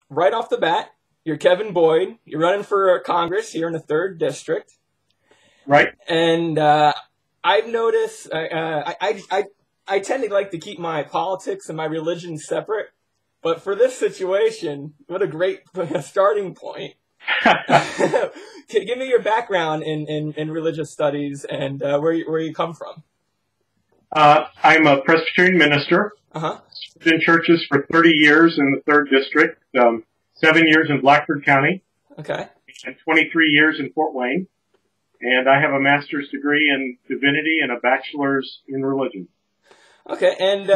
right off the bat, you're Kevin Boyd. You're running for Congress here in the 3rd District. Right. And I've noticed I tend to like to keep my politics and my religion separate. But for this situation, what a great starting point. Give me your background in religious studies and where you come from. I'm a Presbyterian minister. Uh-huh. Been in churches for 30 years in the 3rd District, 7 years in Blackford County, Okay. and 23 years in Fort Wayne. And I have a master's degree in divinity and a bachelor's in religion. Okay, and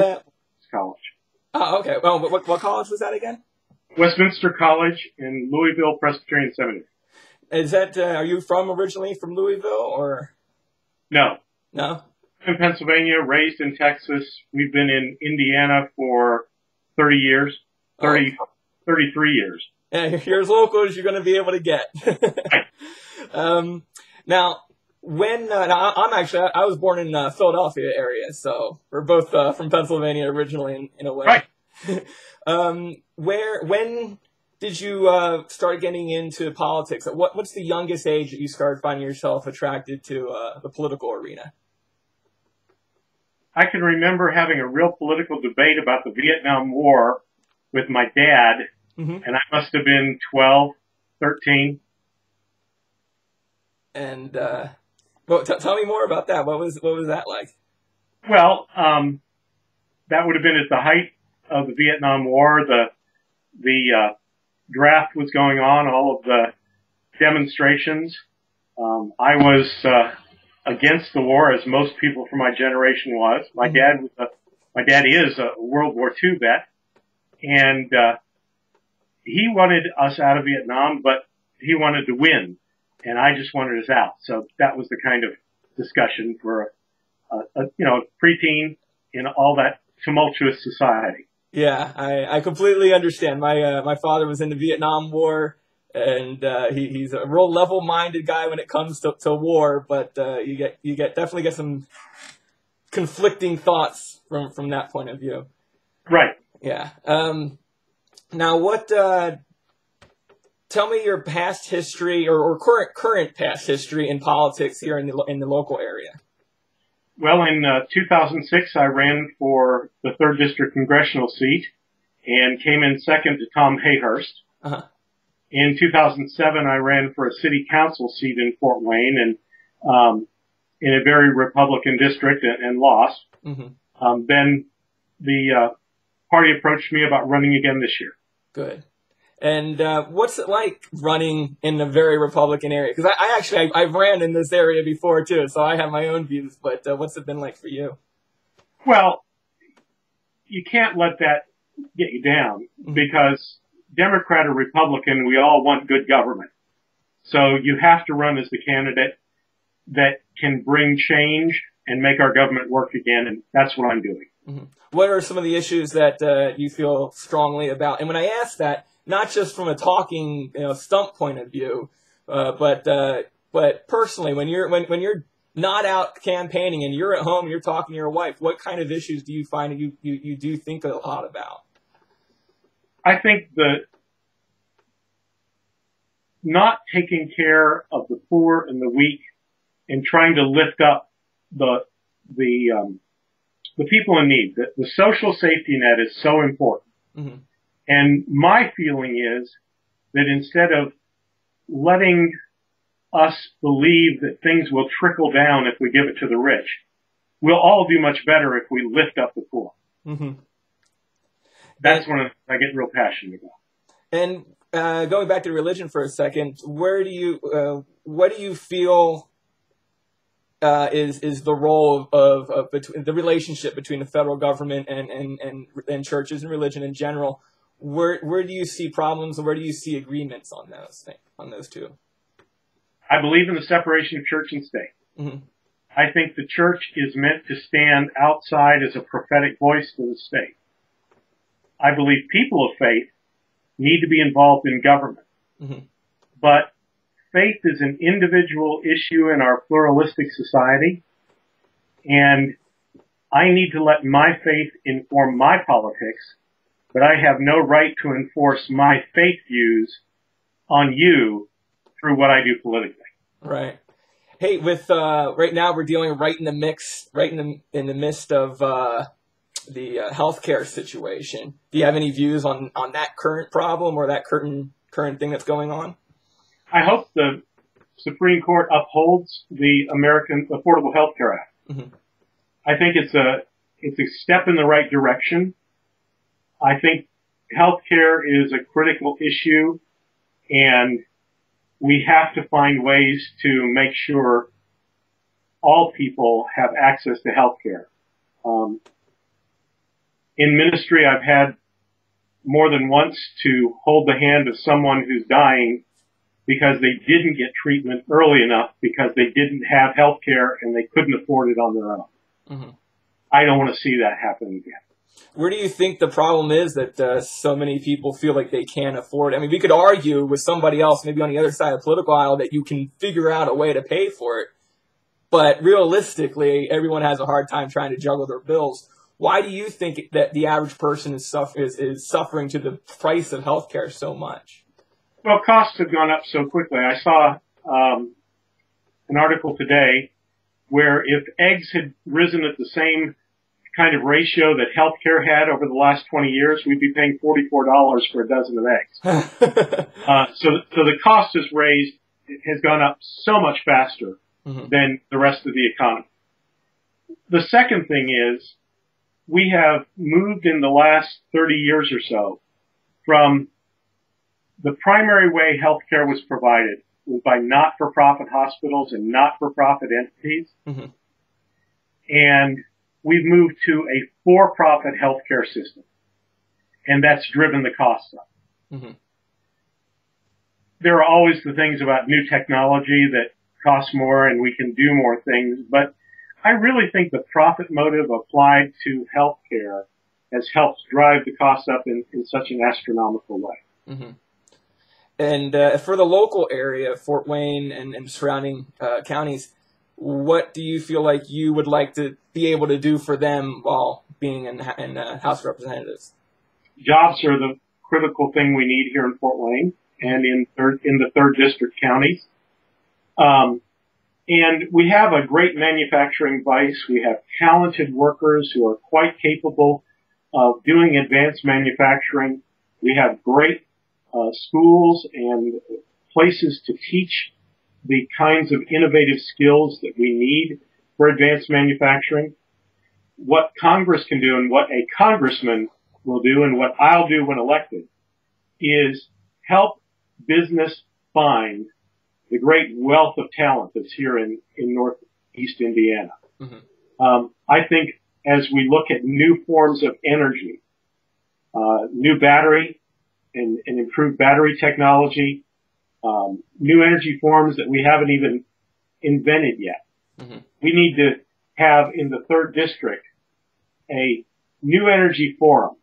College. oh, okay. Well, what college was that again? Westminster College in Louisville Presbyterian Seminary. Is that are you originally from Louisville or No. no? In Pennsylvania, raised in Texas. We've been in Indiana for 30 years, 33 years. Yeah, you're as local as you're going to be able to get. Now, I was born in Philadelphia area, so we're both from Pennsylvania originally in a way. Right. When did you start getting into politics? What's the youngest age that you started finding yourself attracted to the political arena? I can remember having a real political debate about the Vietnam War with my dad, and I must have been 12, 13. And tell me more about that. What was that like? Well, that would have been at the height of the Vietnam War. The draft was going on, all of the demonstrations. I was against the war, as most people from my generation was. My dad is a World War II vet, and he wanted us out of Vietnam, but he wanted to win, and I just wanted us out. So that was the kind of discussion for a preteen in all that tumultuous society. Yeah, I completely understand. My father was in the Vietnam War, and he's a real level-minded guy when it comes to war. But you definitely get some conflicting thoughts from that point of view. Right. Yeah. Now, tell me your past history or current past history in politics here in the local area. Well, in 2006, I ran for the 3rd District Congressional seat and came in second to Tom Hayhurst. Uh-huh. In 2007, I ran for a city council seat in Fort Wayne and in a very Republican district and lost. Mm-hmm. Then the party approached me about running again this year. Good. And what's it like running in a very Republican area? Because I've ran in this area before too, so I have my own views. But what's it been like for you? Well, you can't let that get you down because Democrat or Republican, we all want good government. So you have to run as the candidate that can bring change and make our government work again, and that's what I'm doing. Mm-hmm. What are some of the issues that you feel strongly about? And when I ask that, not just from a talking, stump point of view, but personally, when you're not out campaigning and you're at home and you're talking to your wife, what kind of issues do you find you do think a lot about? I think the not taking care of the poor and the weak and trying to lift up the people in need. The social safety net is so important. Mm-hmm. And my feeling is that instead of letting us believe that things will trickle down if we give it to the rich, we'll all do much better if we lift up the poor. Mm-hmm. That's when I get real passionate about. And going back to religion for a second, what do you feel is the role of the relationship between the federal government and churches and religion in general? Where do you see problems and where do you see agreements on those two? I believe in the separation of church and state. Mm-hmm. I think the church is meant to stand outside as a prophetic voice to the state. I believe people of faith need to be involved in government. Mm-hmm. But faith is an individual issue in our pluralistic society, and I need to let my faith inform my politics but I have no right to enforce my faith views on you through what I do politically. Right. Hey, with right now we're dealing right in the mix, right in the midst of the healthcare situation. Do you have any views on that current problem or that current thing that's going on? I hope the Supreme Court upholds the American Affordable Health Care Act. Mm-hmm. I think it's a step in the right direction. I think healthcare is a critical issue, and we have to find ways to make sure all people have access to healthcare. In ministry, I've had more than once to hold the hand of someone who's dying because they didn't get treatment early enough because they didn't have healthcare and they couldn't afford it on their own. Mm-hmm. I don't want to see that happen again. Where do you think the problem is that so many people feel like they can't afford it? I mean, we could argue with somebody else, maybe on the other side of the political aisle, that you can figure out a way to pay for it. But realistically, everyone has a hard time trying to juggle their bills. Why do you think that the average person is suffering to the price of healthcare so much? Well, costs have gone up so quickly. I saw an article today where if eggs had risen at the same kind of ratio that healthcare had over the last 20 years, we'd be paying $44 for a dozen of eggs. So the cost has gone up so much faster than the rest of the economy. The second thing is we have moved in the last 30 years or so from the primary way healthcare was provided was by not-for-profit hospitals and not-for-profit entities. Mm-hmm. And we've moved to a for-profit healthcare system, and that's driven the costs up. Mm-hmm. There are always the things about new technology that cost more and we can do more things, but I really think the profit motive applied to healthcare has helped drive the costs up in such an astronomical way. Mm-hmm. And for the local area, Fort Wayne and surrounding counties, what do you feel like you would like to be able to do for them while being in House of Representatives? Jobs are the critical thing we need here in Fort Wayne and in the 3rd District counties. And we have a great manufacturing base. We have talented workers who are quite capable of doing advanced manufacturing. We have great schools and places to teach the kinds of innovative skills that we need for advanced manufacturing. What Congress can do and what a congressman will do and what I'll do when elected is help business find the great wealth of talent that's here in Northeast Indiana. Mm-hmm. I think as we look at new forms of energy, new battery and improved battery technology, new energy forms that we haven't even invented yet. Mm-hmm. We need to have in the 3rd District a new energy forum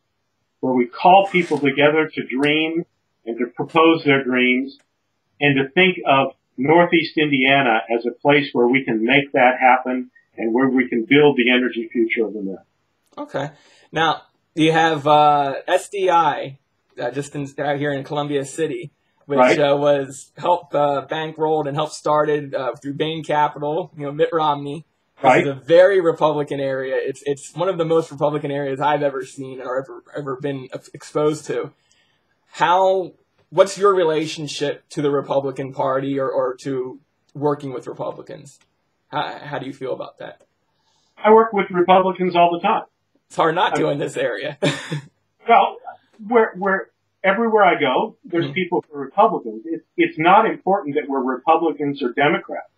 where we call people together to dream and to propose their dreams and to think of Northeast Indiana as a place where we can make that happen and where we can build the energy future of America. Okay. Now, you have SDI just out here in Columbia City, which right. Was helped bankrolled and helped started through Bain Capital, Mitt Romney. Right. It's a very Republican area. It's one of the most Republican areas I've ever seen or ever been exposed to. What's your relationship to the Republican Party or to working with Republicans? How do you feel about that? I work with Republicans all the time. It's hard not to in this area. Well, everywhere I go, there's mm-hmm. people for Republicans. It's not important that we're Republicans or Democrats.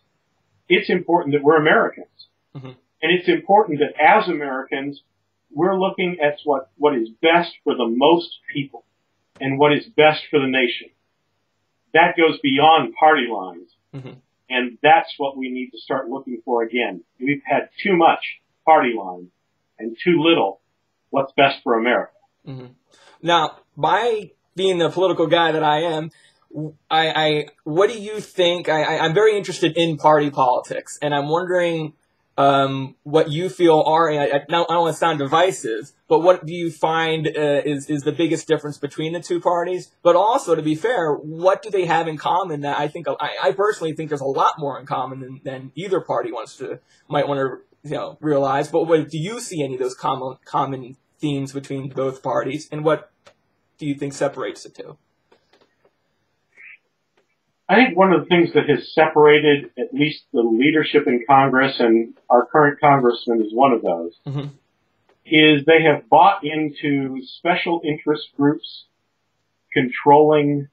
It's important that we're Americans. Mm-hmm. And it's important that as Americans, we're looking at what is best for the most people and what is best for the nation. That goes beyond party lines. Mm-hmm. And that's what we need to start looking for again. We've had too much party lines and too little what's best for America. Mm-hmm. Now, by being the political guy that I am, what do you think? I'm very interested in party politics, and I'm wondering what you feel are, I don't want to sound divisive, but what do you find is the biggest difference between the two parties? But also, to be fair, what do they have in common that I personally think there's a lot more in common than either party might want to realize. But do you see any of those common themes between both parties, and what do you think separates the two? I think one of the things that has separated at least the leadership in Congress, and our current congressman is one of those, is they have bought into special interest groups controlling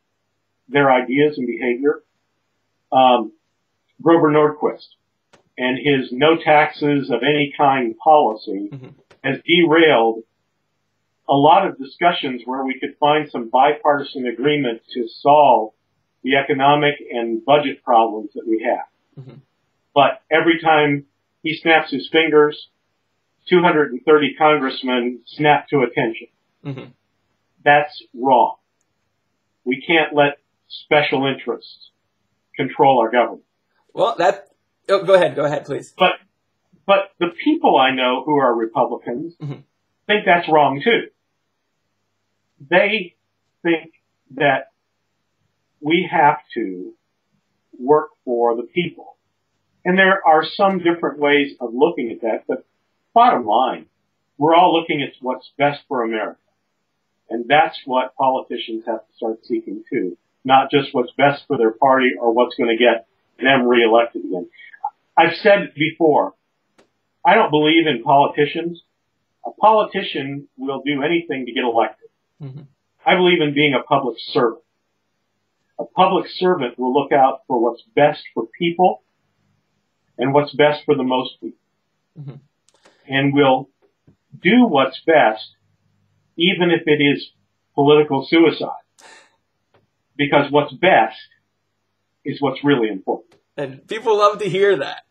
their ideas and behavior. Grover Nordquist and his no taxes of any kind policy has derailed a lot of discussions where we could find some bipartisan agreement to solve the economic and budget problems that we have. But every time he snaps his fingers, 230 congressmen snap to attention. That's wrong. We can't let special interests control our government. Well, go ahead, please. But the people I know who are Republicans think that's wrong too. They think that we have to work for the people. And there are some different ways of looking at that, but bottom line, we're all looking at what's best for America. And that's what politicians have to start seeking too, not just what's best for their party or what's going to get them reelected again. I've said before, I don't believe in politicians. A politician will do anything to get elected. I believe in being a public servant. A public servant will look out for what's best for people and what's best for the most people. And will do what's best even if it is political suicide. Because what's best is what's really important. And people love to hear that.